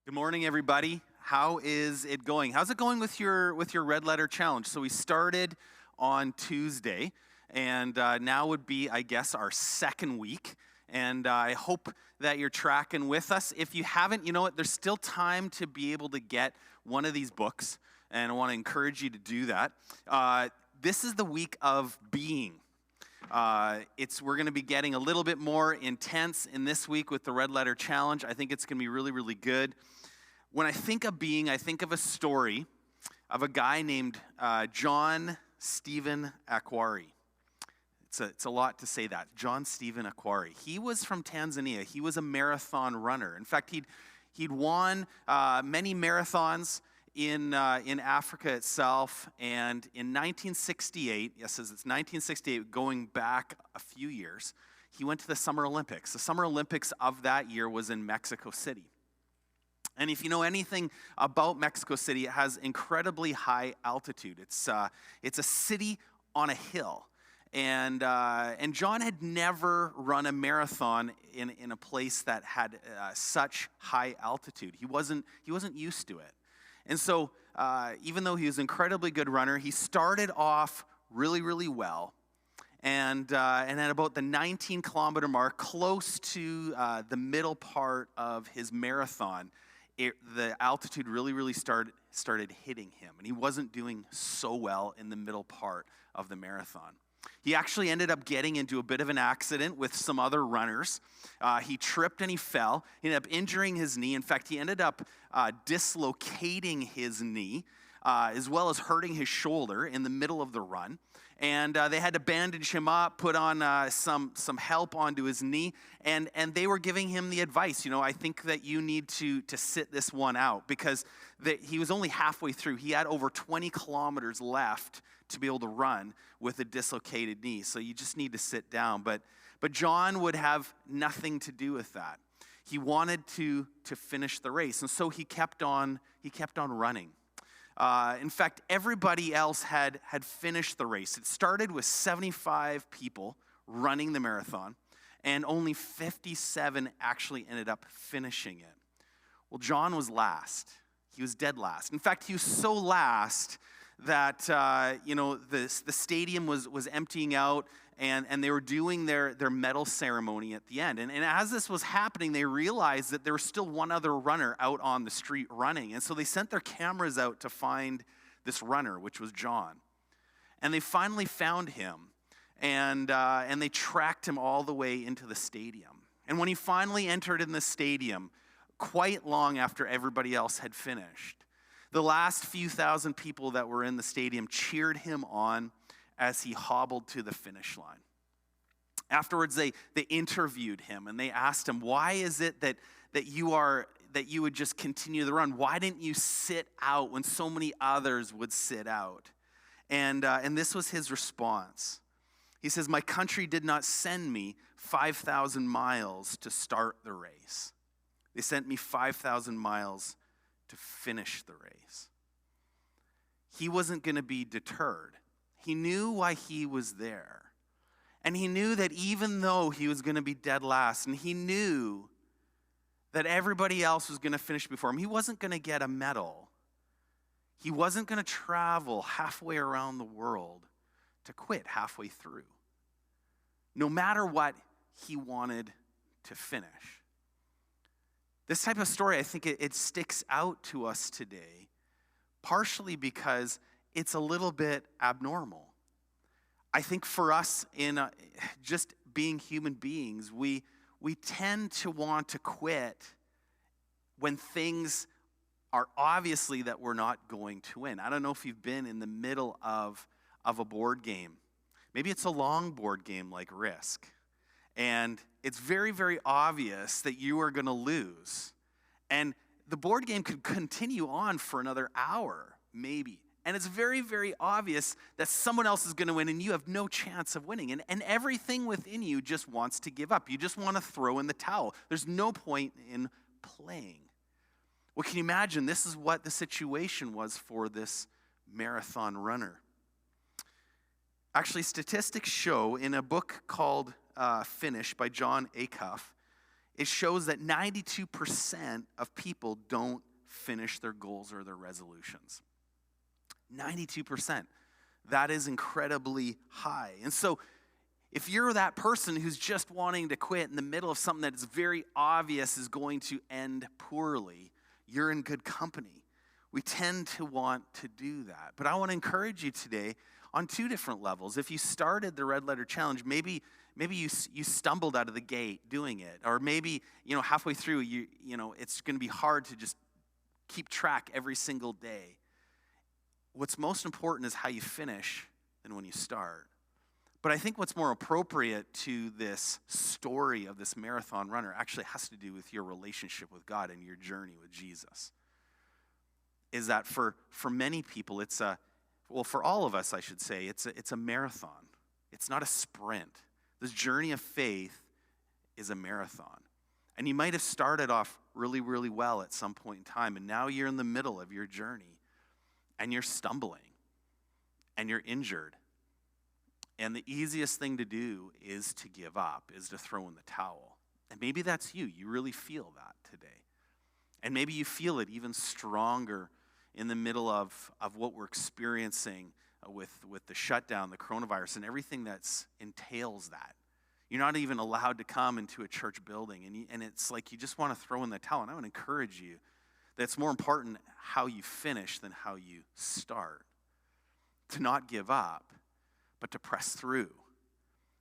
Good morning, everybody. How is it going? How's it going with your red letter challenge? So we started on Tuesday, and now would be, I guess, our second week. And I hope that you're tracking with us. If you haven't, you know what? There's still time to be able to get one of these books, and I want to encourage you to do that. This is the week of being. We're going to be getting a little bit more intense in this week with the Red Letter Challenge. I think it's going to be really, really good. When I think of being, I think of a story of a guy named John Stephen Akhwari. It's a lot to say that. John Stephen Akhwari. He was from Tanzania. He was a marathon runner. In fact, he'd won many marathons in Africa itself, and in 1968, yes, it's 1968, going back a few years, he went to the Summer Olympics. The Summer Olympics of that year was in Mexico City. And if you know anything about Mexico City, it has incredibly high altitude. It's a city on a hill. And John had never run a marathon in a place that had such high altitude. He wasn't used to it. And so even though he was an incredibly good runner, he started off really, really well. And at about the 19-kilometer mark, close to the middle part of his marathon, the altitude really, really started hitting him. And he wasn't doing so well in the middle part of the marathon. He actually ended up getting into a bit of an accident with some other runners. He tripped and he fell. He ended up injuring his knee. In fact, he ended up dislocating his knee as well as hurting his shoulder in the middle of the run. And they had to bandage him up, put on some help onto his knee, and they were giving him the advice, I think that you need to sit this one out, because he was only halfway through. He had over 20 kilometers left to be able to run with a dislocated knee, so you just need to sit down. But John would have nothing to do with that. He wanted to finish the race, and so he kept on running. In fact, everybody else had finished the race. It started with 75 people running the marathon, and only 57 actually ended up finishing it. Well, John was last. He was dead last. In fact, he was so last that the stadium was emptying out, and they were doing their medal ceremony at the end. And as this was happening, they realized that there was still one other runner out on the street running. And so they sent their cameras out to find this runner, which was John. And they finally found him, and they tracked him all the way into the stadium. And when he finally entered in the stadium, quite long after everybody else had finished, the last few thousand people that were in the stadium cheered him on as he hobbled to the finish line. Afterwards, they interviewed him, and they asked him, why is it that you would just continue the run? Why didn't you sit out when so many others would sit out? And this was his response. He says, my country did not send me 5,000 miles to start the race. They sent me 5,000 miles to finish the race. He wasn't going to be deterred. He knew why he was there. And he knew that even though he was going to be dead last, and he knew that everybody else was going to finish before him, he wasn't going to get a medal. He wasn't going to travel halfway around the world to quit halfway through, no matter what he wanted to finish. This type of story, I think it sticks out to us today, partially because it's a little bit abnormal. I think for us, in just being human beings, we tend to want to quit when things are obviously that we're not going to win. I don't know if you've been in the middle of a board game. Maybe it's a long board game like Risk. And it's very, very obvious that you are going to lose. And the board game could continue on for another hour, maybe. And it's very, very obvious that someone else is going to win and you have no chance of winning. And everything within you just wants to give up. You just want to throw in the towel. There's no point in playing. Well, can you imagine? This is what the situation was for this marathon runner. Actually, statistics show in a book called Finish by John Acuff, it shows that 92% of people don't finish their goals or their resolutions. 92%. That is incredibly high. And so if you're that person who's just wanting to quit in the middle of something that is very obvious is going to end poorly, you're in good company. We tend to want to do that. But I want to encourage you today on two different levels. If you started the Red Letter Challenge, maybe you stumbled out of the gate doing it. Or maybe, halfway through, it's going to be hard to just keep track every single day. What's most important is how you finish than when you start. But I think what's more appropriate to this story of this marathon runner actually has to do with your relationship with God and your journey with Jesus. Is that for many people, for all of us, I should say, it's a marathon. It's not a sprint. This journey of faith is a marathon. And you might have started off really, really well at some point in time, and now you're in the middle of your journey, and you're stumbling, and you're injured. And the easiest thing to do is to give up, is to throw in the towel. And maybe that's you. You really feel that today. And maybe you feel it even stronger in the middle of what we're experiencing with the shutdown, the coronavirus, and everything that entails that. You're not even allowed to come into a church building, and it's like you just want to throw in the towel. And I would encourage you that it's more important how you finish than how you start. To not give up, but to press through.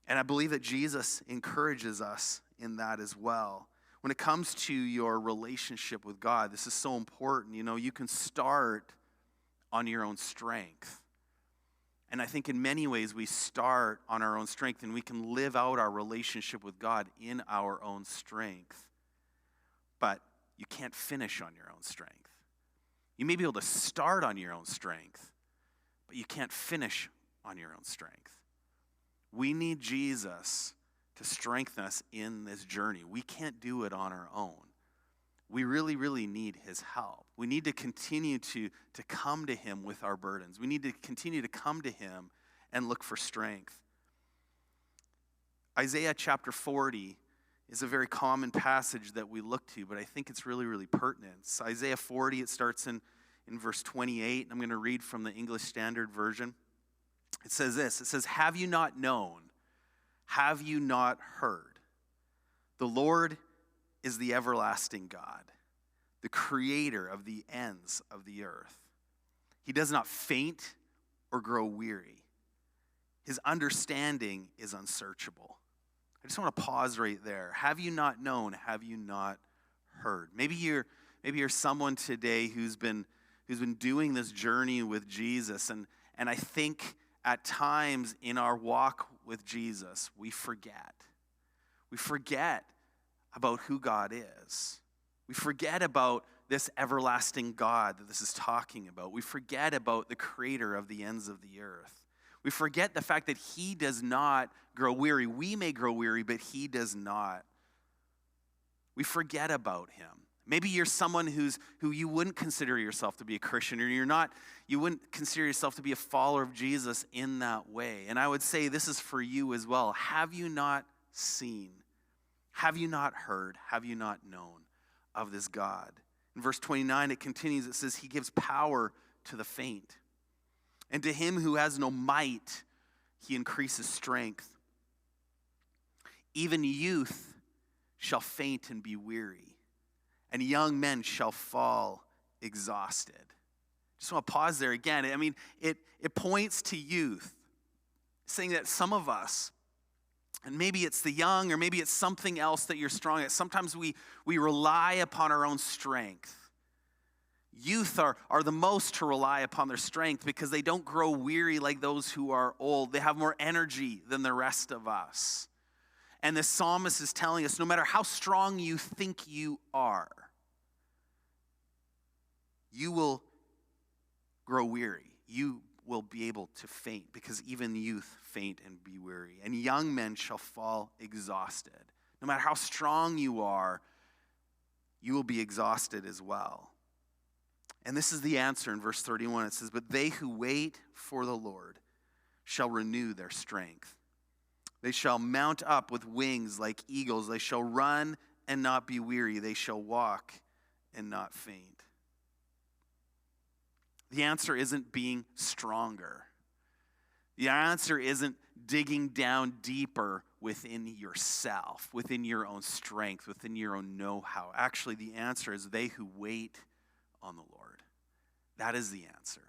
And I believe that Jesus encourages us in that as well. When it comes to your relationship with God, this is so important. You can start on your own strength. And I think in many ways we start on our own strength, and we can live out our relationship with God in our own strength. But you can't finish on your own strength. You may be able to start on your own strength, but you can't finish on your own strength. We need Jesus to strengthen us in this journey. We can't do it on our own. We really, really need his help. We need to continue to come to him with our burdens. We need to continue to come to him and look for strength. Isaiah chapter 40 is a very common passage that we look to, but I think it's really, really pertinent. It's Isaiah 40, it starts in verse 28. I'm going to read from the English Standard Version. It says this, it says, "Have you not known? Have you not heard? The Lord is the everlasting God, the creator of the ends of the earth. He does not faint or grow weary. His understanding is unsearchable." I just want to pause right there. Have you not known? Have you not heard? Maybe you're someone today who's been doing this journey with Jesus, and I think at times in our walk with Jesus, we forget. We forget about who God is. We forget about this everlasting God that this is talking about. We forget about the creator of the ends of the earth. We forget the fact that he does not grow weary. We may grow weary, but he does not. We forget about him. Maybe you're someone who you wouldn't consider yourself to be a Christian, or you wouldn't consider yourself to be a follower of Jesus in that way. And I would say this is for you as well. Have you not seen? Have you not heard? Have you not known of this God? In verse 29, it continues. It says, "He gives power to the faint. And to him who has no might, he increases strength. Even youth shall faint and be weary, and young men shall fall exhausted." Just want to pause there again. I mean, it points to youth, saying that some of us, and maybe it's the young, or maybe it's something else that you're strong at. Sometimes we rely upon our own strength. Youth are the most to rely upon their strength because they don't grow weary like those who are old. They have more energy than the rest of us. And the psalmist is telling us, no matter how strong you think you are, you will grow weary. You will be able to faint, because even youth faint and be weary. And young men shall fall exhausted. No matter how strong you are, you will be exhausted as well. And this is the answer in verse 31. It says, "But they who wait for the Lord shall renew their strength. They shall mount up with wings like eagles. They shall run and not be weary. They shall walk and not faint. The answer isn't being stronger. The answer isn't digging down deeper within yourself, within your own strength, within your own know-how. Actually, the answer is they who wait on the Lord. That is the answer.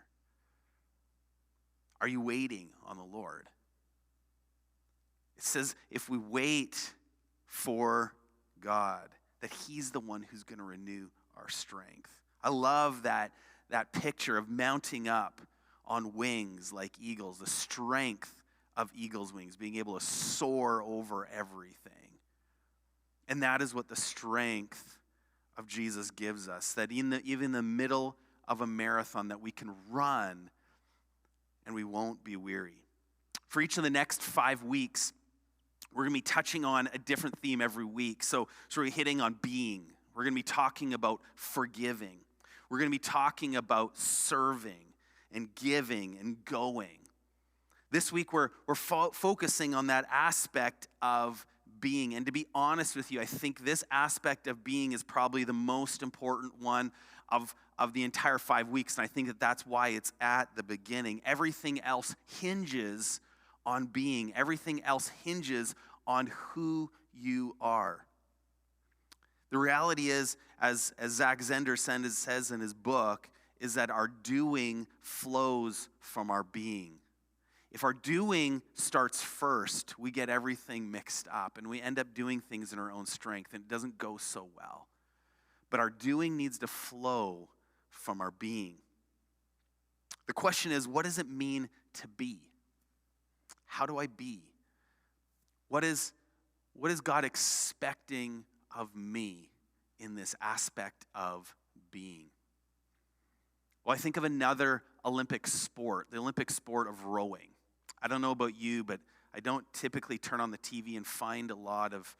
Are you waiting on the Lord? It says if we wait for God, that he's the one who's going to renew our strength. I love that picture of mounting up on wings like eagles, the strength of eagle's wings, being able to soar over everything. And that is what the strength of Jesus gives us, that even in the middle of a marathon that we can run and we won't be weary. For each of the next 5 weeks, we're going to be touching on a different theme every week. So we're hitting on being. We're going to be talking about forgiving. We're going to be talking about serving and giving and going. This week, we're focusing on that aspect of being. And to be honest with you, I think this aspect of being is probably the most important one of the entire 5 weeks. And I think that that's why it's at the beginning. Everything else hinges on being. Everything else hinges on who you are. The reality is, as Zach Zender says in his book, is that our doing flows from our being. If our doing starts first, we get everything mixed up and we end up doing things in our own strength and it doesn't go so well. But our doing needs to flow from our being. The question is, what does it mean to be? How do I be? What is God expecting of me in this aspect of being? Well, I think of another Olympic sport, the Olympic sport of rowing. I don't know about you, but I don't typically turn on the TV and find a lot of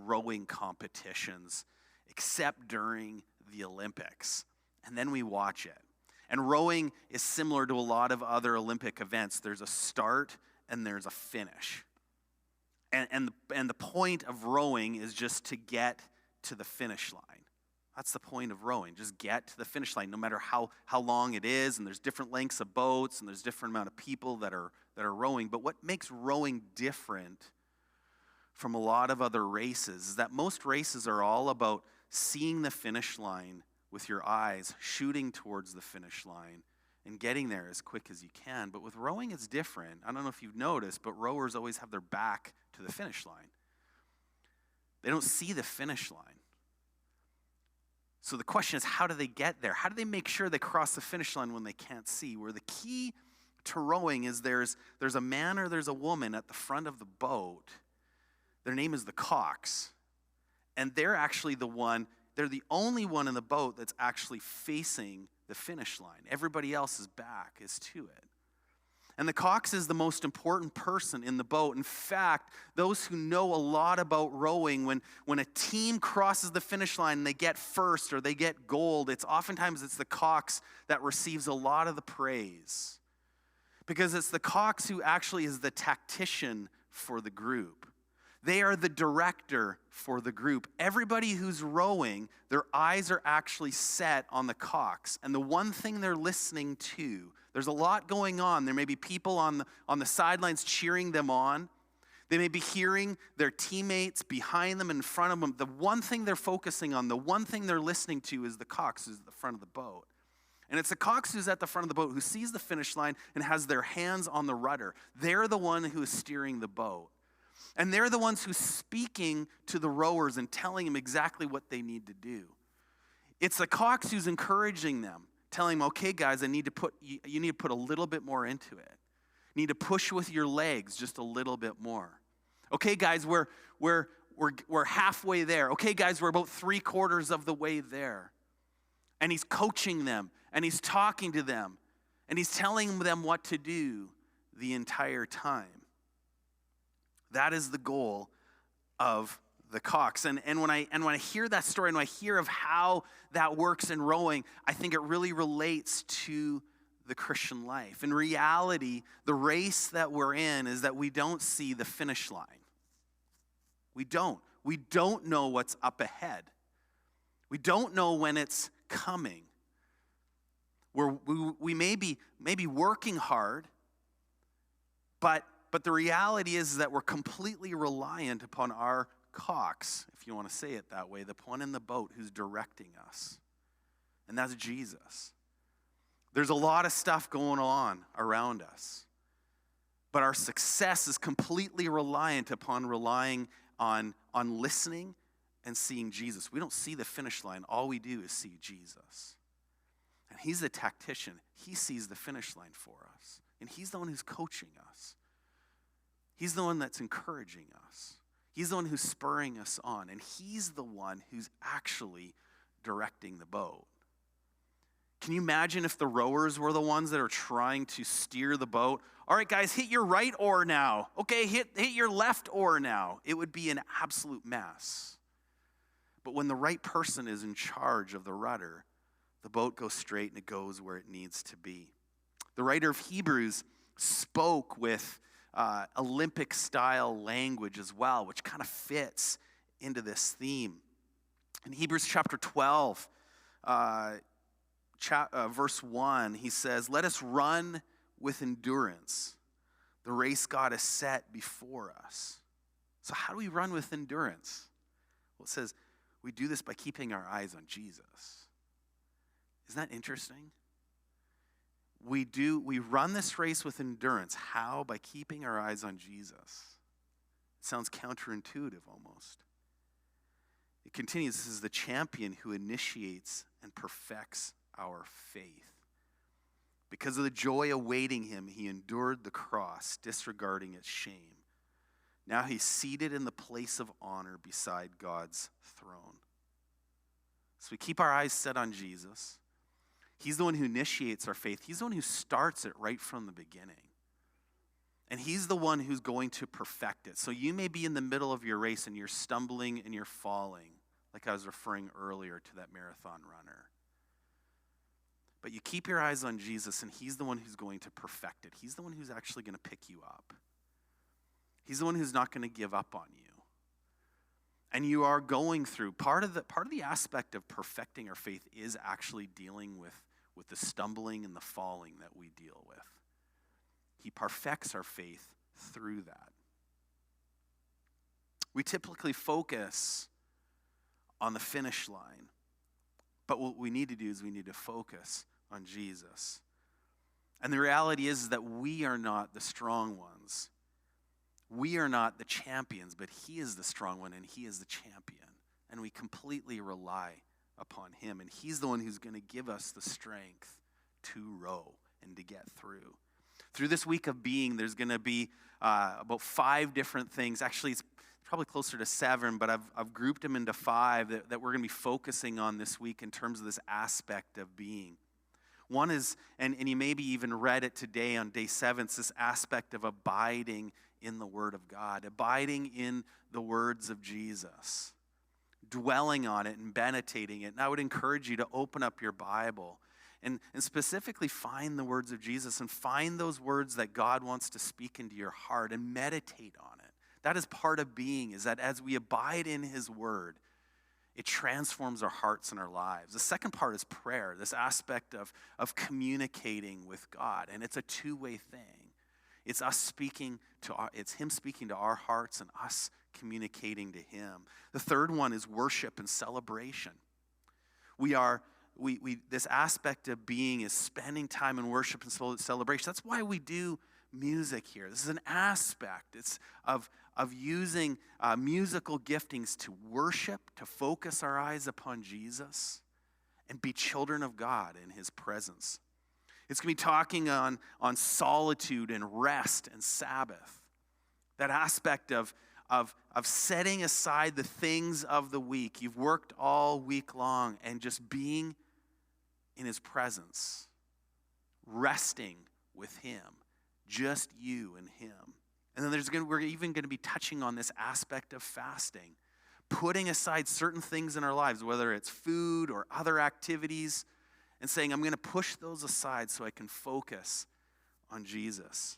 rowing competitions, except during the Olympics. And then we watch it. And rowing is similar to a lot of other Olympic events. There's a start and there's a finish. And the point of rowing is just to get to the finish line. That's the point of rowing. Just get to the finish line, no matter how long it is. And there's different lengths of boats, and there's different amount of people that are rowing. But what makes rowing different from a lot of other races is that most races are all about seeing the finish line with your eyes, shooting towards the finish line, and getting there as quick as you can. But with rowing, it's different. I don't know if you've noticed, but rowers always have their back to the finish line. They don't see the finish line. So the question is, how do they get there? How do they make sure they cross the finish line when they can't see? Where the key to rowing is there's a man or there's a woman at the front of the boat. Their name is the cox. And they're actually they're the only one in the boat that's actually facing the finish line. Everybody else's back is to it. And the cox is the most important person in the boat. In fact, those who know a lot about rowing, when a team crosses the finish line and they get first or they get gold, oftentimes it's the cox that receives a lot of the praise. Because it's the cox who actually is the tactician for the group. They are the director for the group. Everybody who's rowing, their eyes are actually set on the cox. And the one thing they're listening to, there's a lot going on. There may be people on the sidelines cheering them on. They may be hearing their teammates behind them, in front of them. The one thing they're focusing on, the one thing they're listening to is the cox who's at the front of the boat. And it's the cox who's at the front of the boat who sees the finish line and has their hands on the rudder. They're the one who is steering the boat. And they're the ones who's speaking to the rowers and telling them exactly what they need to do. It's the cox who's encouraging them, telling them, okay, guys, you need to put a little bit more into it. You need to push with your legs just a little bit more. Okay, guys, we're halfway there. Okay, guys, we're about 3/4 of the way there. And he's coaching them, and he's talking to them, and he's telling them what to do the entire time. That is the goal of the cox. And when I hear that story, and when I hear of how that works in rowing, I think it really relates to the Christian life. In reality, the race that we're in is that we don't see the finish line. We don't. We don't know what's up ahead. We don't know when it's coming. We may be working hard, but the reality is that we're completely reliant upon our cox, if you want to say it that way, the one in the boat who's directing us. And that's Jesus. There's a lot of stuff going on around us, but our success is completely reliant upon relying on listening and seeing Jesus. We don't see the finish line. All we do is see Jesus. And he's the tactician. He sees the finish line for us. And he's the one who's coaching us. He's the one that's encouraging us. He's the one who's spurring us on. And he's the one who's actually directing the boat. Can you imagine if the rowers were the ones that are trying to steer the boat? All right, guys, hit your right oar now. Okay, hit your left oar now. It would be an absolute mess. But when the right person is in charge of the rudder, the boat goes straight and it goes where it needs to be. The writer of Hebrews spoke with Olympic-style language as well, which kind of fits into this theme. In Hebrews chapter 12, verse 1, he says, "Let us run with endurance the race God has set before us." So how do we run with endurance? Well, it says we do this by keeping our eyes on Jesus. Isn't that interesting? We run this race with endurance. How? By keeping our eyes on Jesus. It sounds counterintuitive almost. It continues, this is the champion who initiates and perfects our faith. Because of the joy awaiting him, he endured the cross, disregarding its shame. Now he's seated in the place of honor beside God's throne. So we keep our eyes set on Jesus. He's the one who initiates our faith. He's the one who starts it right from the beginning. And he's the one who's going to perfect it. So you may be in the middle of your race and you're stumbling and you're falling, like I was referring earlier to that marathon runner. But you keep your eyes on Jesus, and he's the one who's going to perfect it. He's the one who's actually going to pick you up. He's the one who's not going to give up on you. And you are going through, part of the aspect of perfecting our faith is actually dealing with the stumbling and the falling that we deal with. He perfects our faith through that. We typically focus on the finish line, but what we need to do is we need to focus on Jesus. And the reality is that we are not the strong ones. We are not the champions, but he is the strong one and he is the champion. And we completely rely upon him. And he's the one who's going to give us the strength to row and to get through. Through this week of being, there's going to be about 5 different things. Actually, it's probably closer to 7, but I've grouped them into 5 that we're going to be focusing on this week in terms of this aspect of being. One is, and you maybe even read it today on day 7, it's this aspect of abiding in the Word of God, abiding in the words of Jesus, dwelling on it and meditating it. And I would encourage you to open up your Bible and specifically find the words of Jesus and find those words that God wants to speak into your heart and meditate on it. That is part of being, is that as we abide in his word, it transforms our hearts and our lives. The second part is prayer, this aspect of communicating with God. And it's a two-way thing. It's it's him speaking to our hearts and us communicating to him. The third one is worship and celebration. This aspect of being is spending time in worship and celebration. That's why we do music here. This is an aspect. It's of using musical giftings to worship, to focus our eyes upon Jesus, and be children of God in his presence. It's going to be talking on solitude and rest and Sabbath. That aspect of setting aside the things of the week. You've worked all week long and just being in his presence, resting with him, just you and him. And then we're even going to be touching on this aspect of fasting, putting aside certain things in our lives, whether it's food or other activities, and saying, I'm going to push those aside so I can focus on Jesus.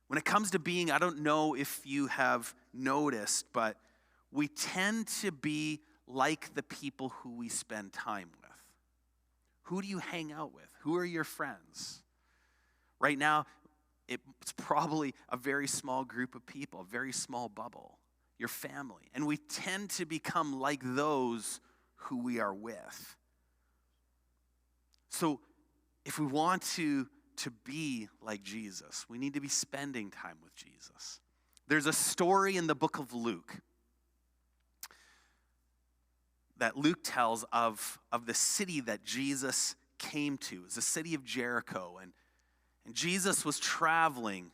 When it comes to being, I don't know if you have noticed, but we tend to be like the people who we spend time with. Who do you hang out with? Who are your friends? Right now, it's probably a very small group of people, a very small bubble, your family. And we tend to become like those who we are with. So if we want to be like Jesus, we need to be spending time with Jesus. There's a story in the book of Luke that Luke tells of the city that Jesus came to. It's the city of Jericho. And Jesus was traveling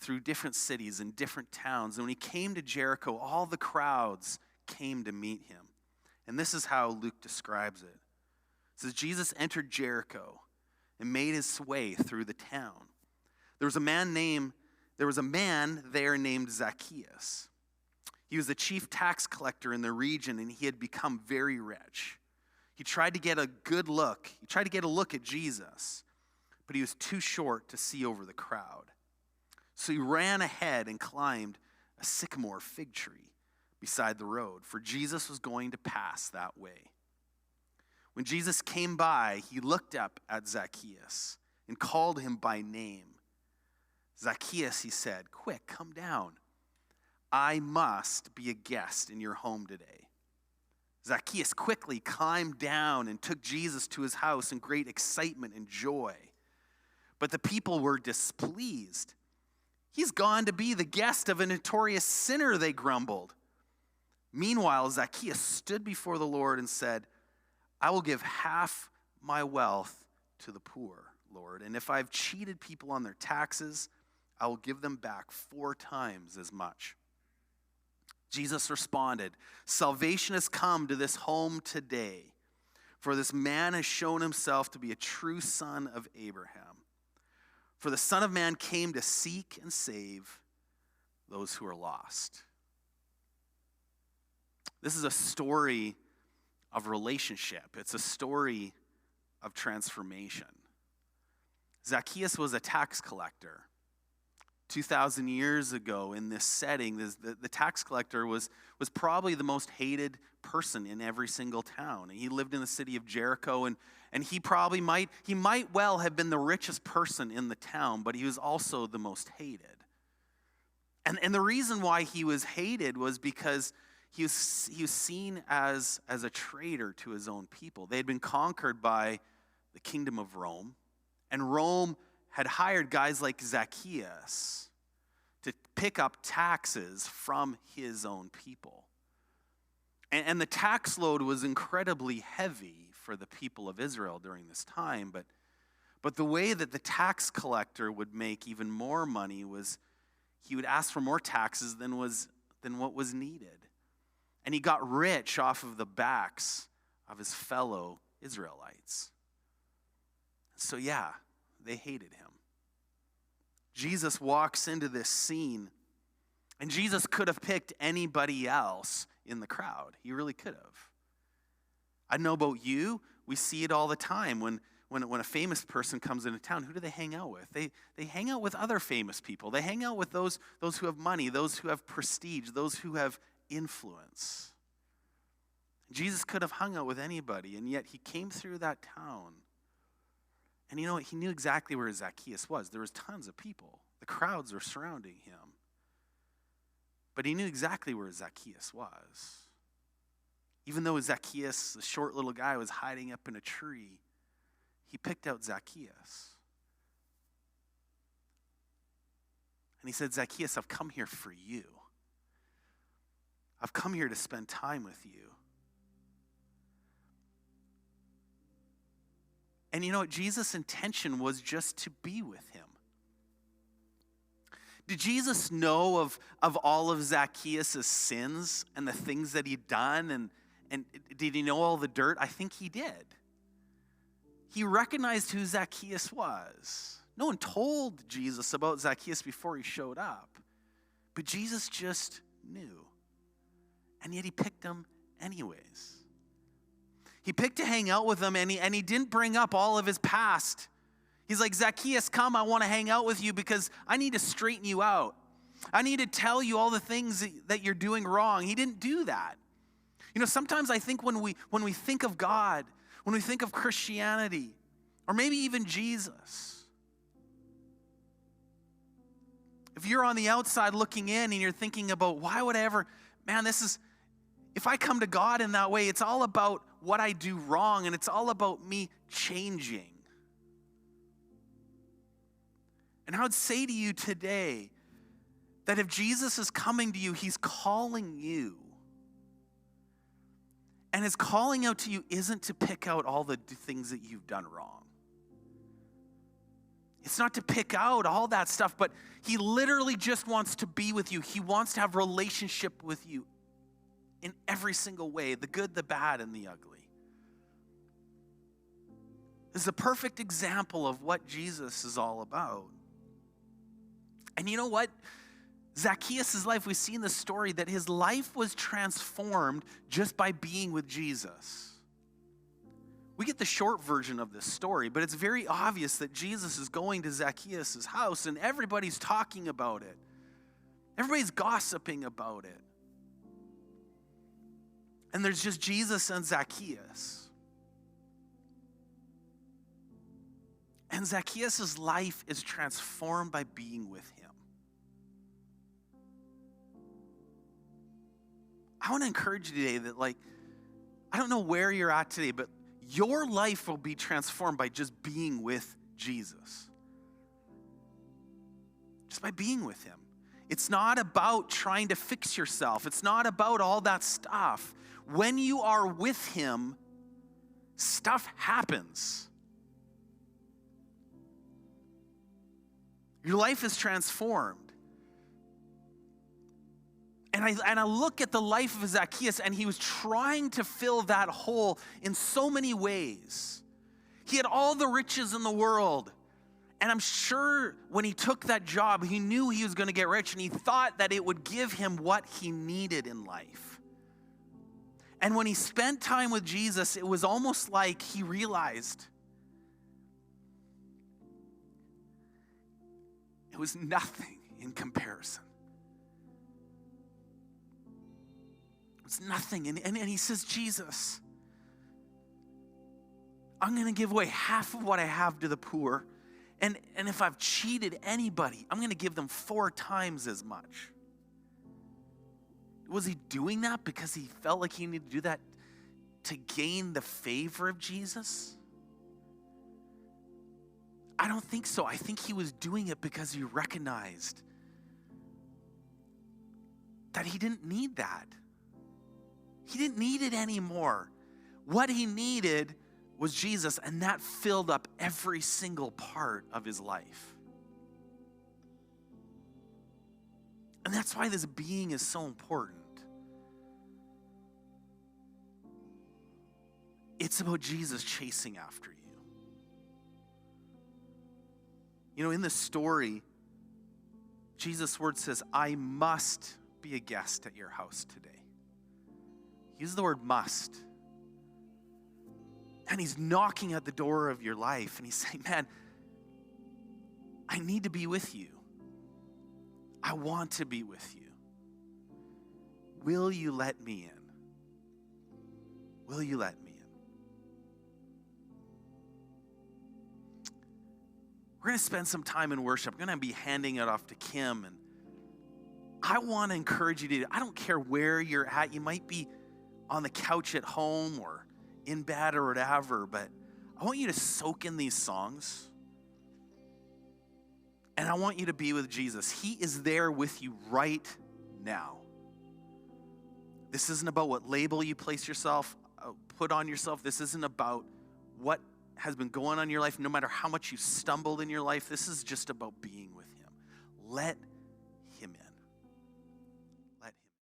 through different cities and different towns. And when he came to Jericho, all the crowds came to meet him. And this is how Luke describes it. It says, Jesus entered Jericho and made his way through the town. There was a man there named Zacchaeus. He was the chief tax collector in the region, and he had become very rich. He tried to get a good look. He tried to get a look at Jesus, but he was too short to see over the crowd. So he ran ahead and climbed a sycamore fig tree beside the road, for Jesus was going to pass that way. When Jesus came by, he looked up at Zacchaeus and called him by name. Zacchaeus, he said, "Quick, come down. I must be a guest in your home today." Zacchaeus quickly climbed down and took Jesus to his house in great excitement and joy. But the people were displeased. "He's gone to be the guest of a notorious sinner," they grumbled. Meanwhile, Zacchaeus stood before the Lord and said, "I will give half my wealth to the poor, Lord, and if I've cheated people on their taxes, I will give them back 4 times as much." Jesus responded, "Salvation has come to this home today, for this man has shown himself to be a true son of Abraham. For the Son of Man came to seek and save those who are lost." This is a story of relationship. It's a story of transformation. Zacchaeus was a tax collector. 2,000 years ago in this setting, the tax collector was probably the most hated person in every single town. He lived in the city of Jericho, and he might well have been the richest person in the town, but he was also the most hated. And the reason why he was hated was because he was seen as a traitor to his own people. They had been conquered by the kingdom of Rome, and Rome had hired guys like Zacchaeus to pick up taxes from his own people. And the tax load was incredibly heavy for the people of Israel during this time, but the way that the tax collector would make even more money was he would ask for more taxes than what was needed. And he got rich off of the backs of his fellow Israelites. So yeah, they hated him. Jesus walks into this scene, and Jesus could have picked anybody else in the crowd. He really could have. I don't know about you, we see it all the time when a famous person comes into town. Who do they hang out with? They hang out with other famous people. They hang out with those who have money, those who have prestige, those who have influence. Jesus could have hung out with anybody, and yet he came through that town. And you know what? He knew exactly where Zacchaeus was. There was tons of people. The crowds were surrounding him. But he knew exactly where Zacchaeus was. Even though Zacchaeus, the short little guy, was hiding up in a tree, he picked out Zacchaeus. And he said, "Zacchaeus, I've come here for you. I've come here to spend time with you." And you know what? Jesus' intention was just to be with him. Did Jesus know of all of Zacchaeus' sins and the things that he'd done? And did he know all the dirt? I think he did. He recognized who Zacchaeus was. No one told Jesus about Zacchaeus before he showed up. But Jesus just knew. And yet he picked him anyways. He picked to hang out with him, and he didn't bring up all of his past. He's like, "Zacchaeus, come, I want to hang out with you because I need to straighten you out. I need to tell you all the things that you're doing wrong. He didn't do that. Sometimes I think when we think of God, when we think of Christianity, or maybe even Jesus, if you're on the outside looking in and you're thinking about, why would I ever, if I come to God in that way, it's all about what I do wrong, and it's all about me changing. And I would say to you today that if Jesus is coming to you, he's calling you. And his calling out to you isn't to pick out all the things that you've done wrong. It's not to pick out all that stuff, but he literally just wants to be with you. He wants to have relationship with you in every single way, the good, the bad, and the ugly. This is a perfect example of what Jesus is all about. And you know what? Zacchaeus' life, we see in the story that his life was transformed just by being with Jesus. We get the short version of this story, but it's very obvious that Jesus is going to Zacchaeus' house and everybody's talking about it. Everybody's gossiping about it. And there's just Jesus and Zacchaeus. And Zacchaeus' life is transformed by being with him. I want to encourage you today that, I don't know where you're at today, but your life will be transformed by just being with Jesus. Just by being with him. It's not about trying to fix yourself. It's not about all that stuff. When you are with him, stuff happens. Your life is transformed. And I look at the life of Zacchaeus, and he was trying to fill that hole in so many ways. He had all the riches in the world. And I'm sure when he took that job, he knew he was going to get rich, and he thought that it would give him what he needed in life. And when he spent time with Jesus, it was almost like he realized it was nothing in comparison. It's nothing. And he says, Jesus, I'm going to give away half of what I have to the poor. And if I've cheated anybody, I'm going to give them 4 times as much. Was he doing that because he felt like he needed to do that to gain the favor of Jesus? I don't think so. I think he was doing it because he recognized that he didn't need that. He didn't need it anymore. What he needed was Jesus, and that filled up every single part of his life. And that's why this being is so important. It's about Jesus chasing after you. In the story, Jesus' word says, I must be a guest at your house today. Use the word must. And he's knocking at the door of your life, and he's saying, man, I need to be with you. I want to be with you. Will you let me in? Will you let me in? We're going to spend some time in worship. I'm going to be handing it off to Kim, and I want to encourage you to, I don't care where you're at. You might be on the couch at home or in bed or whatever, but I want you to soak in these songs. And I want you to be with Jesus. He is there with you right now. This isn't about what label you put on yourself. This isn't about what has been going on in your life, no matter how much you stumbled in your life. This is just about being with him. Let